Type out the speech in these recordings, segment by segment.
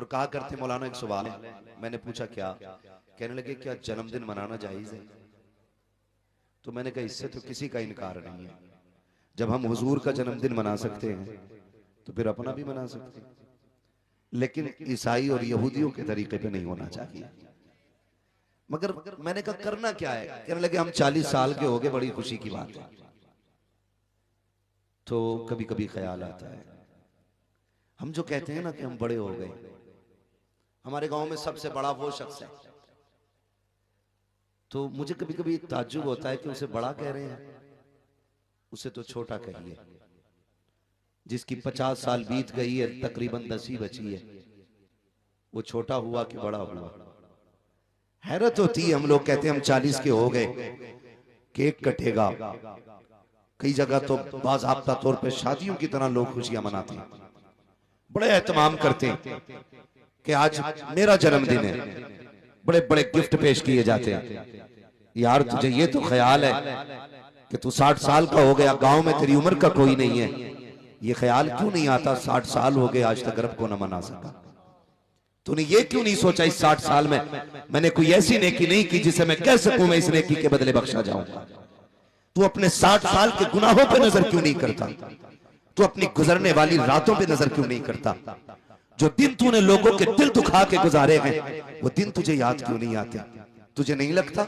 اور کہا کرتے مولانا ایک سوال ہے. میں نے پوچھا کیا؟ کہنے لگے کیا جنم دن منانا جائز ہے؟ تو میں نے کہا اس سے تو کسی کا انکار نہیں ہے. جب ہم حضور کا جنم دن منا سکتے ہیں تو پھر اپنا بھی منا سکتے ہیں، لیکن عیسائی اور یہودیوں کے طریقے پہ نہیں ہونا چاہیے. مگر میں نے کہا کرنا کیا ہے؟ کہنے لگے ہم 40 سال کے ہو گئے، بڑی خوشی کی بات ہے. تو کبھی کبھی خیال آتا ہے ہم جو کہتے ہیں نا کہ ہم بڑے ہو گئے، ہمارے گاؤں میں سب سے بڑا وہ شخص ہے، تو مجھے کبھی کبھی تعجب ہوتا ہے کہ اسے بڑا کہہ رہے ہیں، اسے تو چھوٹا کہیے. جس کی 50 سال بیت گئی ہے تقریباً 10 ہی بچی ہے، وہ چھوٹا ہوا کہ بڑا ہوا؟ حیرت ہوتی ہے. ہم لوگ کہتے ہیں ہم 40 کے ہو گئے، کیک کٹے گا، کئی جگہ تو باضابطہ طور پہ شادیوں کی طرح لوگ خوشیاں مناتے ہیں، بڑے اہتمام کرتے ہیں کہ آج میرا جنم دن ہے، بڑے بڑے گفٹ پیش کیے جاتے ہیں. یار تجھے یہ تو خیال ہے کہ تو 60 سال کا ہو گیا، گاؤں میں تیری عمر کا کوئی نہیں ہے، یہ خیال کیوں نہیں آتا 60 سال ہو گئے آج تک رب کو نہ منا سکا؟ تو نے یہ کیوں نہیں سوچا اس 60 سال میں نے کوئی ایسی نیکی نہیں کی جسے میں کہہ سکوں میں اس نیکی کے بدلے بخشا جاؤں گا؟ تو اپنے 60 سال کے گناہوں پہ نظر کیوں نہیں کرتا؟ تو اپنی گزرنے والی راتوں پہ نظر کیوں نہیں کرتا؟ جو دن تو نے لوگوں کے دل دکھا کے گزارے ہیں وہ دن تجھے یاد کیوں نہیں آتے؟ تجھے نہیں لگتا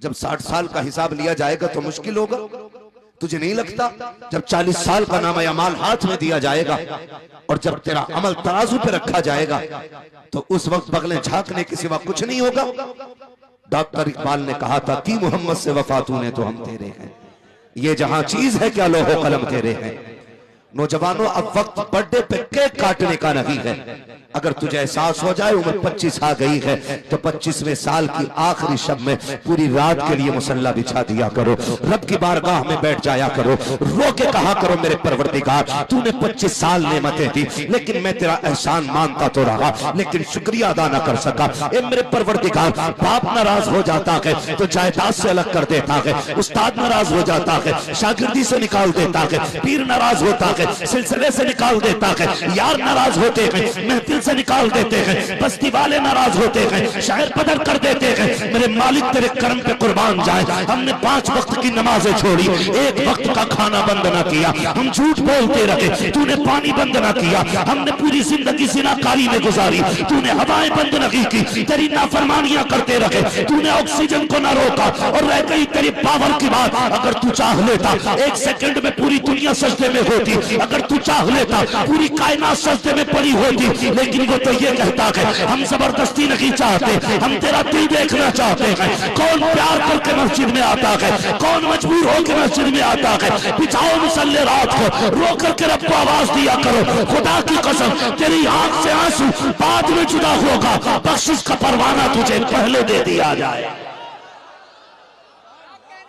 جب 60 سال کا حساب لیا جائے گا تو مشکل ہوگا؟ تجھے نہیں لگتا جب 40 سال کا نامہ اعمال ہاتھ میں دیا جائے گا اور جب تیرا عمل ترازو پہ رکھا جائے گا تو اس وقت بغلیں جھانکنے کے سوا کچھ نہیں ہوگا؟ ڈاکٹر اقبال نے کہا تھا کی محمد سے وفا تو نے تو ہم تیرے ہیں، یہ جہاں چیز ہے کیا لوح و قلم تیرے ہیں. نوجوانوں اب وقت برڈے پہ کیک کاٹنے کا نہیں ہے. اگر تجھے احساس ہو جائے عمر 25 آ گئی ہے تو 25ویں سال کی آخری شب میں پوری رات کے لیے مصلی بچھا دیا کرو، رب کی بارگاہ میں بیٹھ جایا کرو، رو کے کہا کرو میرے پروردگار تو نے 25 سال نعمتیں دی لیکن میں تیرا احسان مانتا تو رہا لیکن شکریہ ادا نہ کر سکا. اے میرے پروردگار باپ ناراض ہو جاتا ہے تو جائیداد سے الگ کر دیتا ہے، استاد ناراض ہو جاتا ہے شاگردی سے نکال دیتا ہے، پیر ناراض ہوتا ہے سلسلے سے نکال دیتا ہے، یار ناراض ہوتے ہیں محفل سے نکال دیتے ہیں، بستی والے ناراض ہوتے ہیں شاعر بدر کر دیتے ہیں. میرے مالک تیرے کرم پہ قربان جائے ہم نے 5 وقت کی نمازیں چھوڑی، 1 وقت کا کھانا بند نہ کیا، ہم جھوٹ بولتے رہے، تو نے پانی بند نہ کیا، ہم نے پوری زندگی زناکاری میں گزاری، تو نے ہوائیں بند نہیں کی، تیری نافرمانیاں کرتے رہے، تو نے آکسیجن کو نہ روکا اور رہ گئی تیری پاور کی بات. اگر تو چاہ لیتا 1 سیکنڈ میں پوری دنیا سجدے میں ہوتی، اگر تو چاہ لیتا پوری کائنات سجدے میں پڑی ہوتی، لیکن وہ تو یہ کہتا ہے ہم زبردستی نہیں چاہتے، ہم تیرا دل دیکھنا چاہتے ہیں. کون پیار کر کے مسجد میں آتا ہے، کون مجبور ہو کے مسجد میں آتا ہے؟ بچھاؤ مصلی رات کو، رو کر کے رب کو آواز دیا کرو خدا کی قسم تیری آنکھ سے آنسو بعد میں جدا ہوگا، بخشش کا پروانہ تجھے پہلے دے دیا جائے.